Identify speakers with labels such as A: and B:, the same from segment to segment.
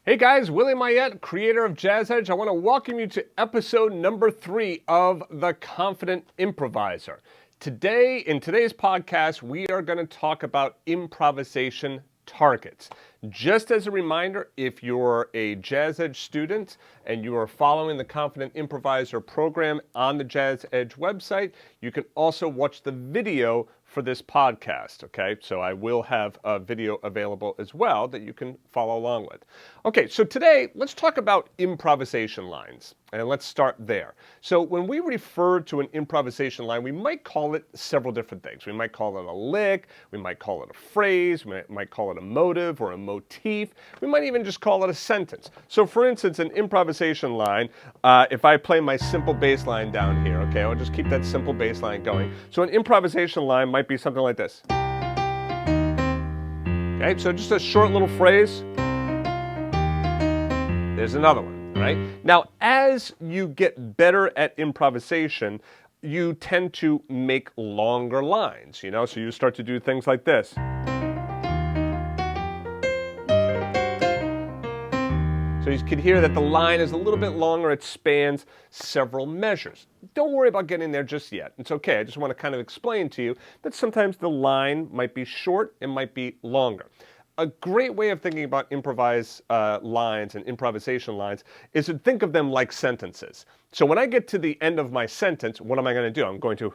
A: Hey guys, Willie Mayette, creator of JAZZEDGE. I want to welcome you to episode number 3 of The Confident Improviser. Today, in today's podcast, we are going to talk about improvisation targets. Just as a reminder, if you're a JAZZEDGE student and you are following the Confident Improviser program on the JAZZEDGE website, you can also watch the video for this podcast, okay? So I will have a video available as well that you can follow along with. Okay, so today, let's talk about improvisation lines, and let's start there. So when we refer to an improvisation line, we might call it several different things. We might call it a lick, we might call it a phrase, we might call it a motive or a motif. We might even just call it a sentence. So for instance, an improvisation line, if I play my simple bass line down here, okay, I'll just keep that simple bass line going. So an improvisation line might be something like this. Okay, so just a short little phrase. There's another one, right? Now, as you get better at improvisation, you tend to make longer lines, you know? So you start to do things like this. So you can hear that the line is a little bit longer. It spans several measures. Don't worry about getting there just yet. It's okay. I just want to kind of explain to you that sometimes the line might be short, it might be longer. A great way of thinking about lines and improvisation lines is to think of them like sentences. So when I get to the end of my sentence, what am I going to do? I'm going to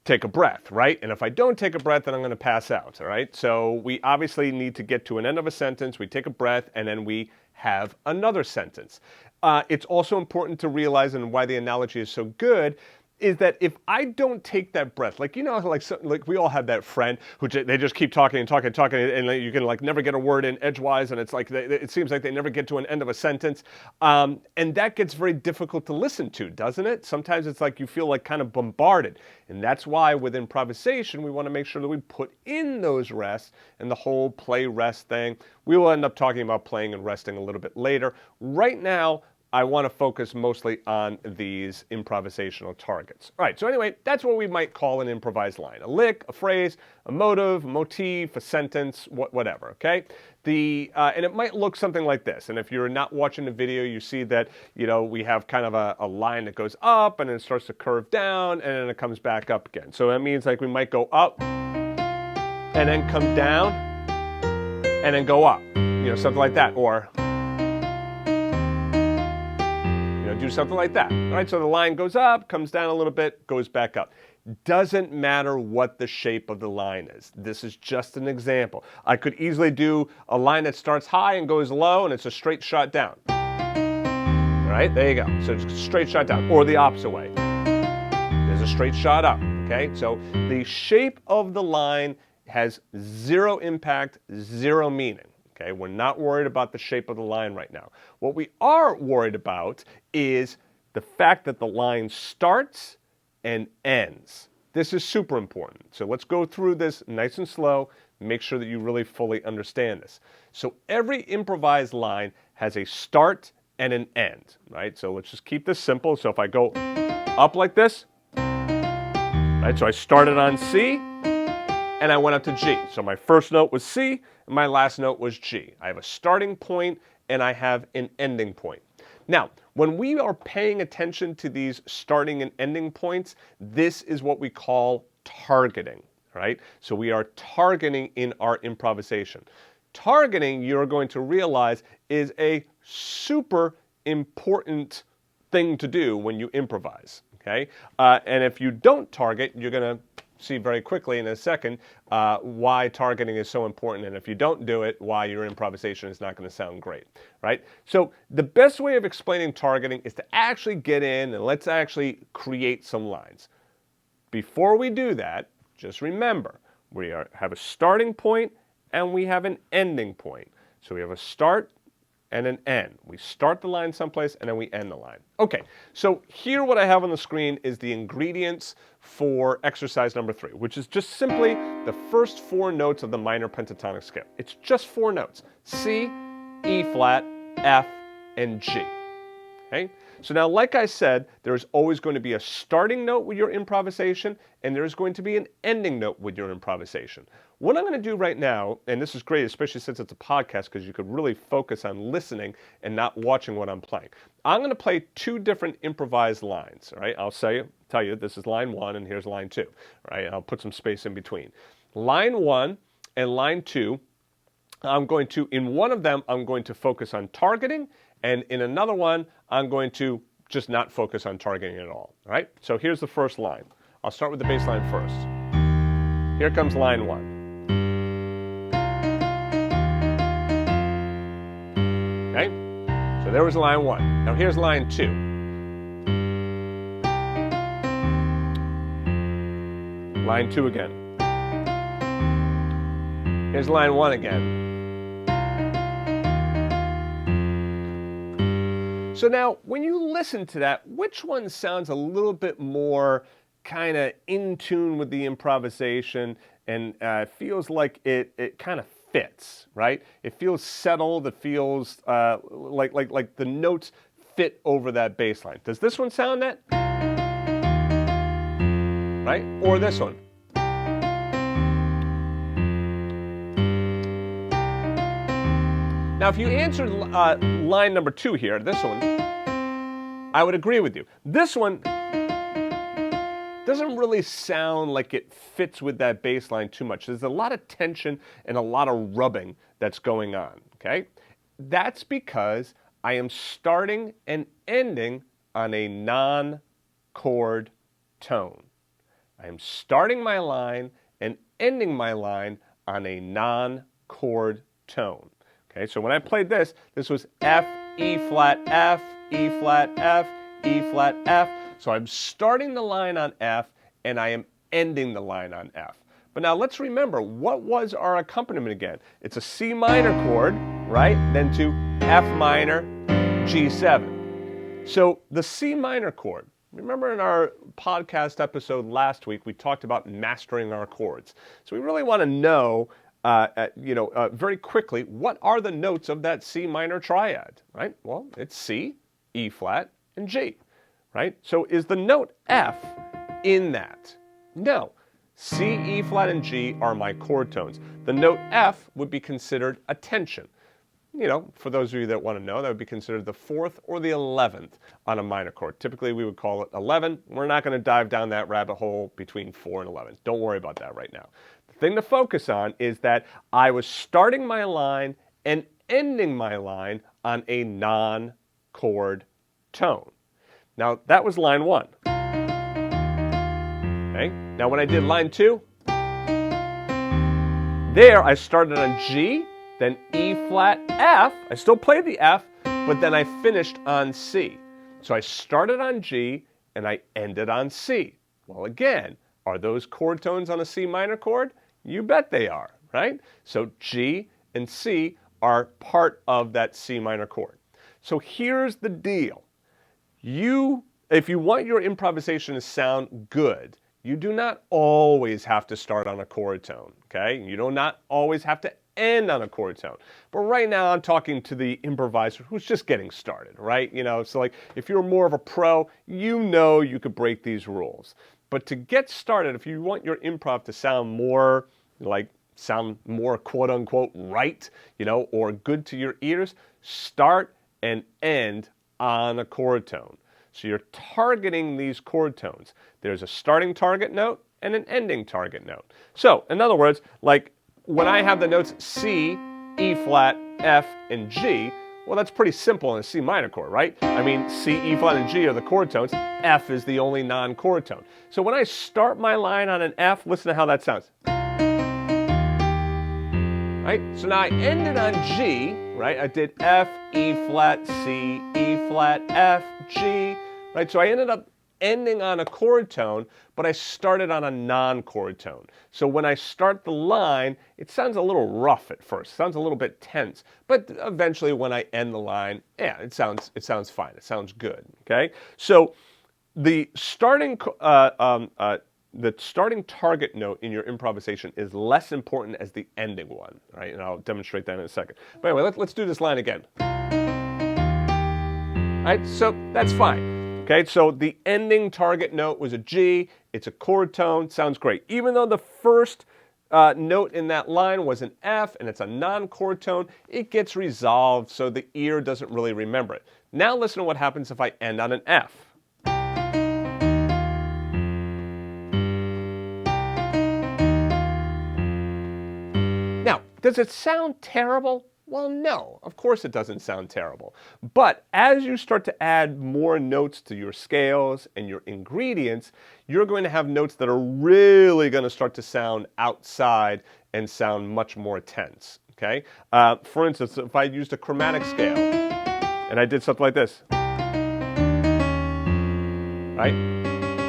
A: take a breath, right? And if I don't take a breath, then I'm going to pass out, all right? So we obviously need to get to an end of a sentence, we take a breath, and then we have another sentence. It's also important to realize, and why the analogy is so good, is that if I don't take that breath, like, you know, like we all have that friend who they just keep talking and talking and talking, and you can like never get a word in edgewise, and it's like it seems like they never get to an end of a sentence, and that gets very difficult to listen to, doesn't it? Sometimes it's like you feel like kind of bombarded, and that's why with improvisation we want to make sure that we put in those rests and the whole play rest thing. We will end up talking about playing and resting a little bit later. Right now, I want to focus mostly on these improvisational targets. All right, so anyway, that's what we might call an improvised line. A lick, a phrase, a motive, a motif, a sentence, whatever, okay? And it might look something like this. And if you're not watching the video, you see that, you know, we have kind of a line that goes up and then it starts to curve down and then it comes back up again. So that means like we might go up and then come down and then go up, you know, something like that. Or do something like that, all right? So the line goes up, comes down a little bit, goes back up. Doesn't matter what the shape of the line is. This is just an example. I could easily do a line that starts high and goes low, and it's a straight shot down. All right, there you go. So it's a straight shot down, or the opposite way. There's a straight shot up, okay? So the shape of the line has zero impact, zero meaning. Okay, we're not worried about the shape of the line right now. What we are worried about is the fact that the line starts and ends. This is super important. So let's go through this nice and slow, make sure that you really fully understand this. So every improvised line has a start and an end, right? So let's just keep this simple. So if I go up like this, right? So I started on C, and I went up to G. So my first note was C, and my last note was G. I have a starting point, and I have an ending point. Now, when we are paying attention to these starting and ending points, this is what we call targeting, right? So we are targeting in our improvisation. Targeting, you're going to realize, is a super important thing to do when you improvise, okay? And if you don't target, you're going to see very quickly in a second why targeting is so important, and if you don't do it, why your improvisation is not going to sound great, right? So the best way of explaining targeting is to actually get in and let's actually create some lines. Before we do that, just remember, we have a starting point and we have an ending point. So we have a start and an end. We start the line someplace and then we end the line. Okay, so here what I have on the screen is the ingredients for exercise number 3, which is just simply the first 4 notes of the minor pentatonic scale. It's just 4 notes: C, E flat, F, and G. Okay, So now, like I said, there's always going to be a starting note with your improvisation, and there's going to be an ending note with your improvisation. What I'm going to do right now, and this is great, especially since it's a podcast, because you could really focus on listening and not watching what I'm playing. I'm going to play two different improvised lines, all right? I'll tell you, this is line 1 and here's line 2, all right? I'll put some space in between. Line 1 and line 2, in one of them, I'm going to focus on targeting, and in another one, I'm going to just not focus on targeting at all, all right? So here's the first line. I'll start with the bass line first. Here comes line 1. Okay? So there was line 1. Now here's line 2. Line 2 again. Here's line 1 again. So now, when you listen to that, which one sounds a little bit more kind of in tune with the improvisation and feels like it kind of fits, right? It feels settled. It feels like the notes fit over that bass line. Does this one sound that? Right? Or this one? Now, if you answered line number 2 here, this one, I would agree with you. This one doesn't really sound like it fits with that bass line too much. There's a lot of tension and a lot of rubbing that's going on, okay? That's because I am starting and ending on a non-chord tone. I am starting my line and ending my line on a non-chord tone. Okay, so when I played this was F, E flat, F, E flat, F, E flat, F. So I'm starting the line on F and I am ending the line on F. But now let's remember, what was our accompaniment again? It's a C minor chord, right? Then to F minor, G7. So the C minor chord, remember in our podcast episode last week, we talked about mastering our chords. So we really want to know very quickly, what are the notes of that C minor triad, right? Well, it's C, E flat, and G, right? So is the note F in that? No. C, E flat, and G are my chord tones. The note F would be considered a tension. You know, for those of you that want to know, that would be considered the 4th or the 11th on a minor chord. Typically, we would call it 11. We're not going to dive down that rabbit hole between 4 and 11. Don't worry about that right now. The thing to focus on is that I was starting my line and ending my line on a non-chord tone. Now, that was line 1. Okay? Now, when I did line 2, there I started on G, then E flat, F. I still played the F, but then I finished on C. So I started on G and I ended on C. Well, again, are those chord tones on a C minor chord? You bet they are, right? So G and C are part of that C minor chord. So here's the deal. If you want your improvisation to sound good, you do not always have to start on a chord tone, okay? You do not always have to end on a chord tone. But right now I'm talking to the improviser who's just getting started, right? You know, so like if you're more of a pro, you know you could break these rules. But to get started, if you want your improv to sound more quote unquote right, you know, or good to your ears, start and end on a chord tone. So you're targeting these chord tones. There's a starting target note and an ending target note. So in other words, like when I have the notes C, E flat, F, and G, well, that's pretty simple in a C minor chord, right? I mean, C, E flat, and G are the chord tones. F is the only non-chord tone. So when I start my line on an F, listen to how that sounds. Right? So now I ended on G, right? I did F, E flat, C, E flat, F, G, right? So I ended up ending on a chord tone, but I started on a non-chord tone. So when I start the line, it sounds a little rough at first. It sounds a little bit tense, but eventually when I end the line, yeah, it sounds fine. It sounds good, okay? So the starting target note in your improvisation is less important as the ending one, right? And I'll demonstrate that in a second. But anyway, let's do this line again. right? So that's fine. Okay, so the ending target note was a G. It's a chord tone. Sounds great. Even though the first note in that line was an F and it's a non-chord tone, it gets resolved so the ear doesn't really remember it. Now listen to what happens if I end on an F. Now, does it sound terrible? Well, no, of course it doesn't sound terrible. But as you start to add more notes to your scales and your ingredients, you're going to have notes that are really going to start to sound outside and sound much more tense, okay? For instance, if I used a chromatic scale and I did something like this, right?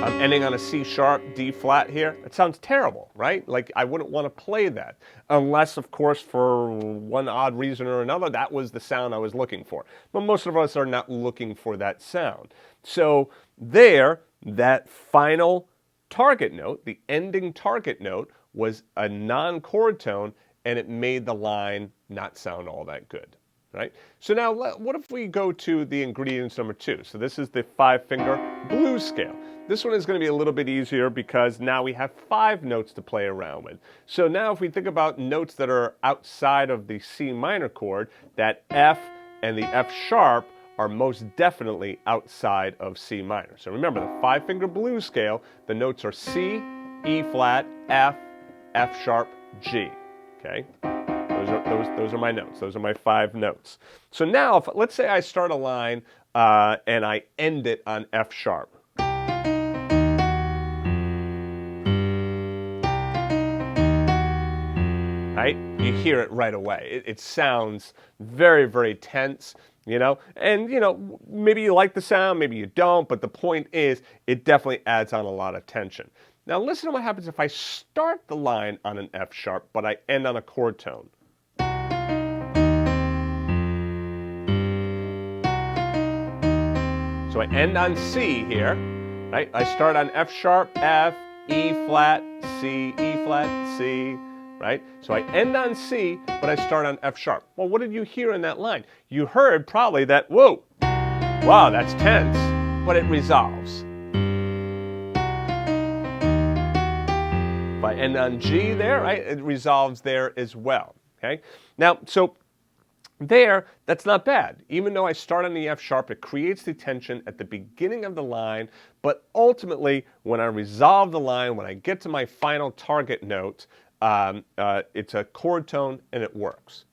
A: I'm ending on a C sharp, D flat here. It sounds terrible, right? Like I wouldn't want to play that unless, of course, for one odd reason or another, that was the sound I was looking for. But most of us are not looking for that sound. So there, that final target note, the ending target note, was a non-chord tone, and it made the line not sound all that good. Right? So now, what if we go to the ingredients number 2? So this is the 5-finger blues scale. This one is going to be a little bit easier because now we have 5 notes to play around with. So now if we think about notes that are outside of the C minor chord, that F and the F sharp are most definitely outside of C minor. So remember, the 5-finger blues scale, the notes are C, E flat, F, F sharp, G. Okay? Those are my notes. Those are my 5 notes. So now, let's say I start a line and I end it on F sharp. Right? You hear it right away. It sounds very, very tense, you know? And, you know, maybe you like the sound, maybe you don't, but the point is it definitely adds on a lot of tension. Now listen to what happens if I start the line on an F sharp, but I end on a chord tone. So I end on C here, right? I start on F sharp, F, E flat, C, E flat, C, right? So I end on C, but I start on F sharp. Well, what did you hear in that line? You heard probably that, whoa, wow, that's tense, but it resolves. If I end on G there, right, it resolves there as well, okay? Now, so there, that's not bad. Even though I start on the F sharp, it creates the tension at the beginning of the line, but ultimately, when I resolve the line, when I get to my final target note, it's a chord tone and it works.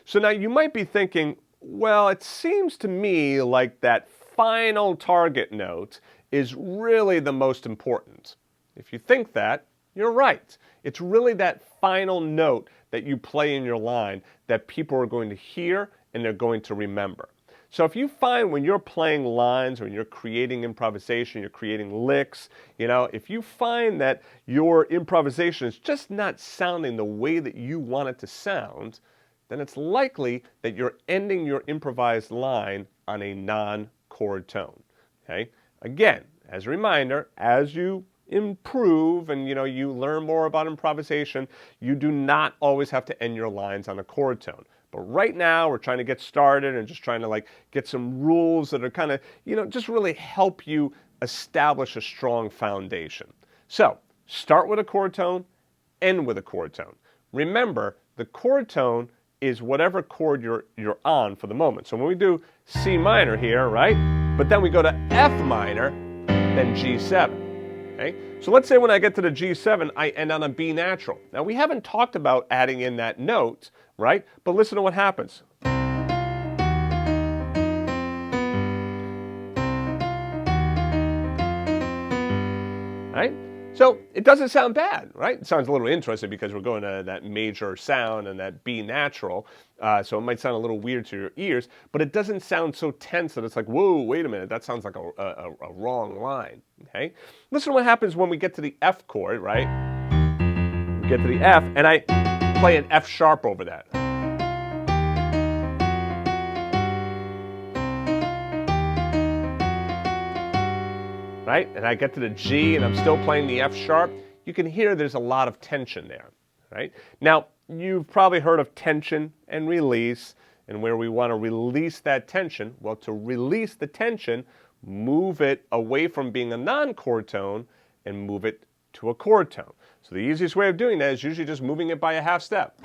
A: So now you might be thinking, well, it seems to me like that final target note is really the most important. If you think that, you're right. It's really that final note that you play in your line that people are going to hear and they're going to remember. So if you find when you're playing lines or when you're creating improvisation, you're creating licks, you know, if you find that your improvisation is just not sounding the way that you want it to sound, then it's likely that you're ending your improvised line on a non-chord tone. Okay? Again, as a reminder, as you improve and you learn more about improvisation, you do not always have to end your lines on a chord tone. But right now we're trying to get started and just trying to get some rules that are kind of just really help you establish a strong foundation. So start with a chord tone, end with a chord tone. Remember, the chord tone is whatever chord you're on for the moment. So when we do C minor here, right? But then we go to F minor, then G7. Okay? So let's say when I get to the G7, I end on a B natural. Now we haven't talked about adding in that note, right? But listen to what happens. Right? So it doesn't sound bad, right? It sounds a little interesting because we're going to that major sound and that B natural, so it might sound a little weird to your ears, but it doesn't sound so tense that it's like, whoa, wait a minute, that sounds like a wrong line, okay? Listen to what happens when we get to the F chord, right? We get to the F, and I play an F sharp over that. Right? And I get to the G and I'm still playing the F sharp. You can hear there's a lot of tension there, right? Now, you've probably heard of tension and release. and where we want to release that tension. Well, to release the tension, move it away from being a non-chord tone and move it to a chord tone. So the easiest way of doing that is usually just moving it by a half step.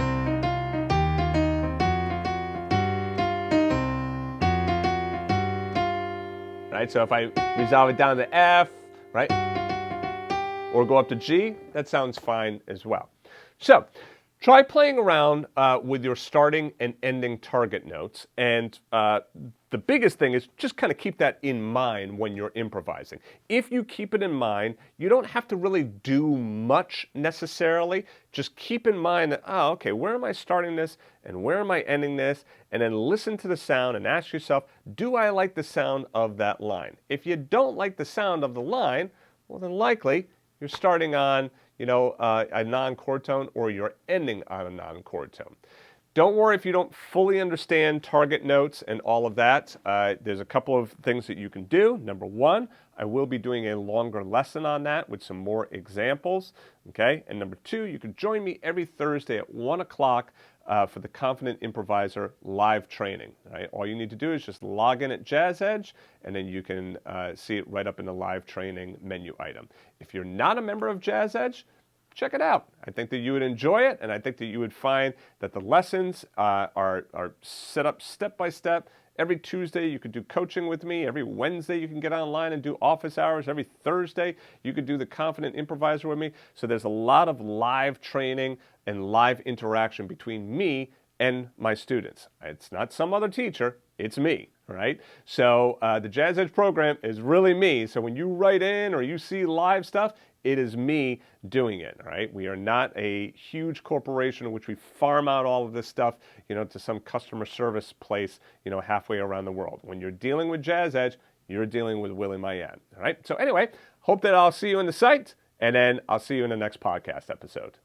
A: Right? So if I resolve it down to F, right, or go up to G, that sounds fine as well. So try playing around with your starting and ending target notes, and the biggest thing is just kind of keep that in mind when you're improvising. If you keep it in mind, you don't have to really do much necessarily. Just keep in mind that, oh, okay, where am I starting this and where am I ending this? And then listen to the sound and ask yourself, do I like the sound of that line? If you don't like the sound of the line, well, then likely you're starting on a non-chord tone, or you're ending on a non-chord tone. Don't worry if you don't fully understand target notes and all of that. There's a couple of things that you can do. Number one, I will be doing a longer lesson on that with some more examples. Okay. And number two, you can join me every Thursday at 1 o'clock for the Confident Improviser live training. Right? All you need to do is just log in at JAZZEDGE, and then you can see it right up in the live training menu item. If you're not a member of JAZZEDGE, check it out. I think that you would enjoy it, and I think that you would find that the lessons are set up step by step. Every Tuesday you could do coaching with me. Every Wednesday you can get online and do office hours. Every Thursday you could do the Confident Improviser with me. So there's a lot of live training and live interaction between me and my students. It's not some other teacher, it's me, right? So the JAZZEDGE program is really me. So when you write in or you see live stuff, it is me doing it, right? We are not a huge corporation in which we farm out all of this stuff, to some customer service place, halfway around the world. When you're dealing with JAZZEDGE, you're dealing with Willie Mayan, all right? So anyway, hope that I'll see you in the site, and then I'll see you in the next podcast episode.